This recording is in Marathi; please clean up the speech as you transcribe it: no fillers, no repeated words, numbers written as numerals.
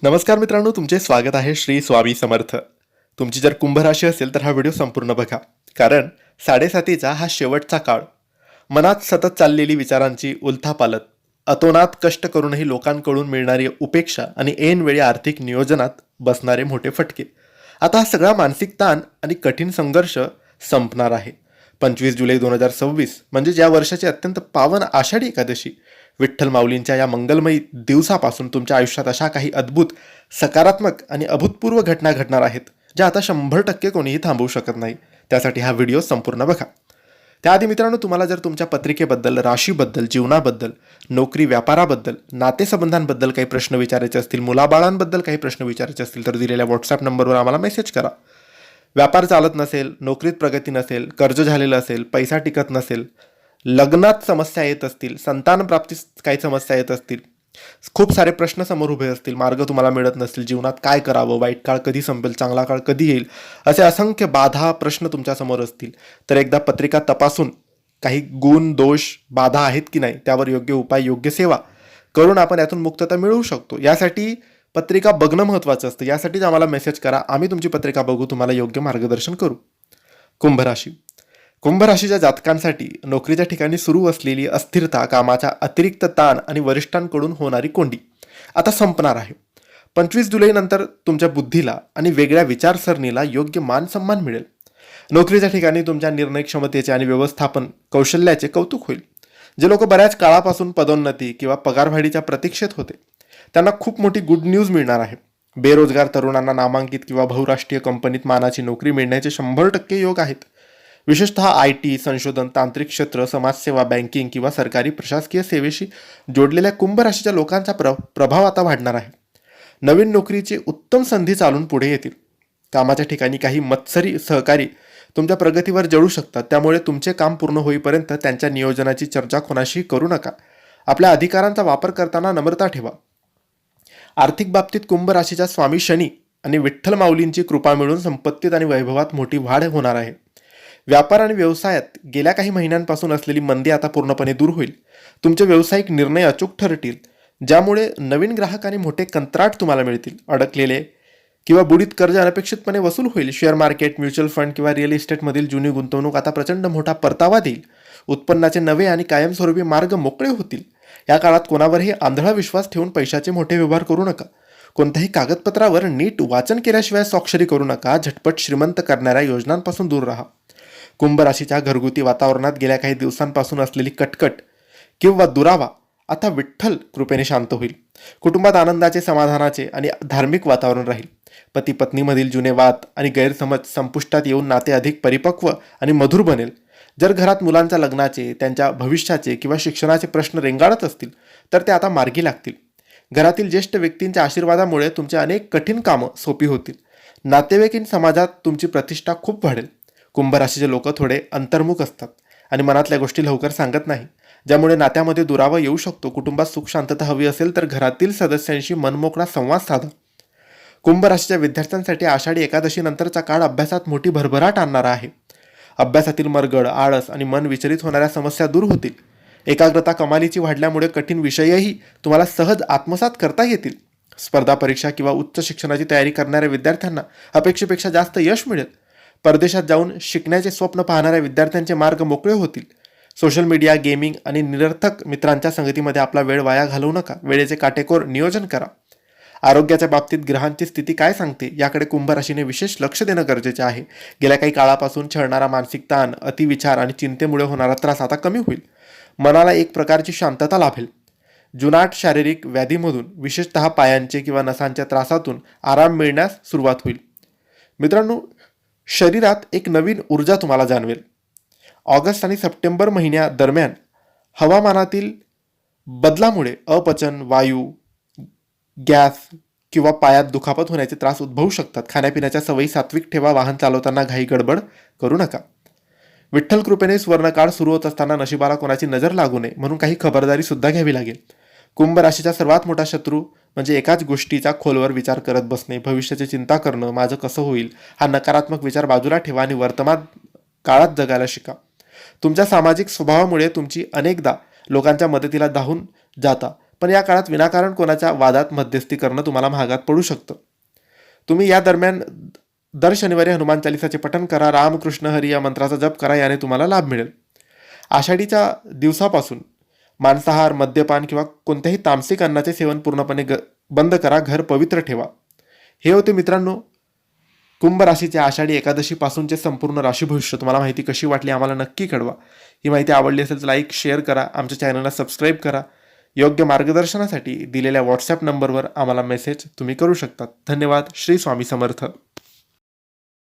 नमस्कार मित्रांनो, तुमचे स्वागत आहे श्री स्वामी समर्थ. तुमची जर कुंभ राशी असेल तर हा व्हिडिओ संपूर्ण बघा, कारण 7.5चा हा शेवटचा काळ. मनात सतत चाललेली विचारांची उलथापालथ, अतोनात कष्ट करूनही लोकांकडून मिळणारी उपेक्षा आणि ऐनवेळी आर्थिक नियोजनात बसणारे मोठे फटके. आता हा सगळा मानसिक ताण आणि कठीण संघर्ष संपणार आहे. 25 जुलै 2026 म्हणजे या वर्षाची अत्यंत पावन आषाढी एकादशी, विठ्ठल माऊलींच्या या मंगलमयी दिवसापासून तुमच्या आयुष्यात अशा काही अद्भुत, सकारात्मक आणि अभूतपूर्व घटना घडणार आहेत, ज्या आता 100% कोणीही थांबवू शकत नाही. त्यासाठी हा व्हिडिओ संपूर्ण बघा. त्याआधी मित्रांनो, तुम्हाला जर तुमच्या पत्रिकेबद्दल, राशीबद्दल, जीवनाबद्दल, नोकरी व्यापाराबद्दल, नातेसंबंधांबद्दल काही प्रश्न विचारायचे असतील, मुलाबाळांबद्दल काही प्रश्न विचारायचे असतील तर दिलेल्या व्हॉट्सॲप नंबरवर आम्हाला मेसेज करा. व्यापार चालत नसेल, नोकरीत प्रगती नसेल, कर्ज झालेलं असेल, पैसा टिकत नसेल, लग्नात समस्या येत असतील, संतान प्राप्तीत काही समस्या येत असतील, खूप सारे प्रश्न समोर उभे असतील, मार्ग तुम्हाला मिळत नसतील, जीवनात काय करावं, वाईट काळ कधी संपेल, चांगला काळ कधी येईल, असे असंख्य बाधा प्रश्न तुमच्यासमोर असतील, तर एकदा पत्रिका तपासून काही गुण, दोष, बाधा आहेत की नाही, त्यावर योग्य उपाय, योग्य सेवा करून आपण यातून मुक्तता मिळवू शकतो. यासाठी पत्रिका बघणं महत्त्वाचं असतं. यासाठीच आम्हाला मेसेज करा, आम्ही तुमची पत्रिका बघू, तुम्हाला योग्य मार्गदर्शन करू. कुंभ राशी. कुंभ राशीच्या जातकांसाठी नोकरीच्या ठिकाणी सुरू असलेली अस्थिरता, कामाचा अतिरिक्त ताण आणि वरिष्ठांकडून होणारी कोंडी आता संपणार आहे. 25 जुलै नंतर तुमच्या बुद्धीला आणि वेगळ्या विचारसरणीला योग्य मान सन्मान मिळेल. नोकरीच्या ठिकाणी तुमच्या निर्णय क्षमतेचे आणि व्यवस्थापन कौशल्याचे कौतुक होईल. जे लोक बऱ्याच काळापासून पदोन्नती किंवा पगारवाढीच्या प्रतीक्षेत होते, त्यांना खूप मोठी गुड न्यूज मिळणार आहे. बेरोजगार तरुणांना नामांकित किंवा बहुराष्ट्रीय कंपनीत मानाची नोकरी मिळण्याचे 100% योग आहेत. विशेषतः IT, संशोधन, तांत्रिक क्षेत्र, समाजसेवा, बँकिंग किंवा सरकारी प्रशासकीय सेवेशी जोडलेल्या कुंभ राशीच्या लोकांचा प्रभाव आता वाढणार आहे. नवीन नोकरीची उत्तम संधी चालून पुढे येतील. कामाच्या ठिकाणी काही मत्सरी सहकारी तुमच्या प्रगतीवर जळू शकतात, त्यामुळे तुमचे काम पूर्ण होईपर्यंत त्यांच्या नियोजनाची चर्चा कोणाशी करू नका. आपल्या अधिकारांचा वापर करताना नम्रता ठेवा. आर्थिक बाबतीत कुंभ राशीच्या स्वामी शनी आणि विठ्ठल माऊलींची कृपा मिळून संपत्तीत आणि वैभवात मोठी वाढ होणार आहे. व्यापार आणि व्यवसायात गेल्या काही महिन्यांपासून असलेली मंदी आता पूर्णपणे दूर होईल. तुमचे व्यावसायिक निर्णय अचूक ठरतील, ज्यामुळे नवीन ग्राहक आणि मोठे कंत्राट तुम्हाला मिळतील. अडकलेले किंवा बुडीत कर्ज अनपेक्षितपणे वसूल होईल. शेअर मार्केट, म्युच्युअल फंड किंवा रिअल इस्टेटमधील जुनी गुंतवणूक आता प्रचंड मोठा परतावा देईल. उत्पन्नाचे नवे आणि कायमस्वरूपी मार्ग मोकळे होतील. या काळात कोणावरही आंधळा विश्वास ठेवून पैशाचे मोठे व्यवहार करू नका. कोणत्याही कागदपत्रावर नीट वाचन केल्याशिवाय स्वाक्षरी करू नका. झटपट श्रीमंत करणाऱ्या योजनांपासून दूर राहा. कुंभ राशीच्या घरगुती वातावरणात गेल्या काही दिवसांपासून असलेली कटकट किंवा दुरावा आता विठ्ठल कृपेने शांत होईल. कुटुंबात आनंदाचे, समाधानाचे आणि धार्मिक वातावरण राहील. पती पत्नीमधील जुने वाद आणि गैरसमज संपुष्टात येऊन नाते अधिक परिपक्व आणि मधुर बनेल. जर घरात मुलांच्या लग्नाचे, त्यांच्या भविष्याचे किंवा शिक्षणाचे प्रश्न रेंगाळत असतील तर ते आता मार्गी लागतील. घरातील ज्येष्ठ व्यक्तींच्या आशीर्वादामुळे तुमचे अनेक कठीण कामं सोपी होतील. नातेवाईकीन समाजात तुमची प्रतिष्ठा खूप वाढेल. कुंभ राशीचे लोक थोडे अंतर्मुख असतात आणि मनातल्या गोष्टी लवकर सांगत नाही, ज्यामुळे नात्यामध्ये दुरावा येऊ शकतो. कुटुंबात सुख शांतता हवी असेल तर घरातील सदस्यांशी मनमोकळा संवाद साधा. कुंभ राशीच्या विद्यार्थ्यांसाठी आषाढी एकादशी नंतरचा काळ अभ्यासात मोठी भरभराट आणणारा आहे. अभ्यासातील मरगळ, आळस आणि मन विचलित होणाऱ्या समस्या दूर होतील. एकाग्रता कमालीची वाढल्यामुळे कठीण विषयही तुम्हाला सहज आत्मसात करता येतील. स्पर्धा परीक्षा किंवा उच्च शिक्षणाची तयारी करणाऱ्या विद्यार्थ्यांना अपेक्षेपेक्षा जास्त यश मिळेल. परदेशात जाऊन शिकण्याचे स्वप्न पाहणाऱ्या विद्यार्थ्यांचे मार्ग मोकळे होतील. सोशल मीडिया, गेमिंग आणि निरर्थक मित्रांच्या संगतीमध्ये आपला वेळ वाया घालवू नका. वेळेचे काटेकोर नियोजन करा. आरोग्याच्या बाबतीत ग्रहांची स्थिती काय सांगते याकडे कुंभ राशीने विशेष लक्ष देणं गरजेचे आहे. गेल्या काही काळापासून छळणारा मानसिक ताण, अतिविचार आणि चिंतेमुळे होणारा त्रास आता कमी होईल. मनाला एक प्रकारची शांतता लाभेल. जुनाट शारीरिक व्याधीमधून, विशेषतः पायांचे किंवा नसांच्या त्रासातून आराम मिळण्यास सुरुवात होईल. मित्रांनो, शरीरात एक नवीन ऊर्जा तुम्हाला जाणवेल. ऑगस्ट आणि सप्टेंबर महिन्या दरम्यान हवामानातील बदलामुळे अपचन, वायू, गॅस किंवा पायात दुखापत होण्याचे त्रास उद्भवू शकतात. खाण्यापिण्याच्या सवयी सात्विक ठेवा. वाहन चालवताना घाई गडबड करू नका. विठ्ठल कृपेने स्वर्णकाळ सुरू होत असताना नशिबाला कोणाची नजर लागू नये म्हणून काही खबरदारी सुद्धा घ्यावी लागेल. कुंभ राशीचा सर्वात मोठा शत्रू म्हणजे एकाच गोष्टीचा खोलवर विचार करत बसणे, भविष्याची चिंता करणं, माझं कसं होईल, हा नकारात्मक विचार बाजूला ठेवा आणि वर्तमान काळात जगायला शिका. तुमच्या सामाजिक स्वभावामुळे तुमची अनेकदा लोकांच्या मदतीला धावून जाता, पण या काळात विनाकारण कोणाच्या वादात मध्यस्थी करणं तुम्हाला महागात पडू शकतं. तुम्ही या दरम्यान दर शनिवारी हनुमान चालिसाचे पठण करा, रामकृष्ण हरी या मंत्राचा जप करा, याने तुम्हाला लाभ मिळेल. आषाढीच्या दिवसापासून मांसाहार, मद्यपान किंवा कोणत्याही तामसिक अन्नाचे सेवन पूर्णपणे बंद करा. घर पवित्र ठेवा. हे होते मित्रांनो कुंभ राशीच्या आषाढी एकादशीपासूनचे संपूर्ण राशी भविष्य. तुम्हाला माहिती कशी वाटली आम्हाला नक्की कळवा. ही माहिती आवडली असेल तर लाईक, शेअर करा. आमच्या चॅनलला सबस्क्राईब करा. योग्य मार्गदर्शनासाठी दिलेल्या व्हॉट्सॲप नंबरवर आम्हाला मेसेज तुम्ही करू शकता. धन्यवाद. श्री स्वामी समर्थ.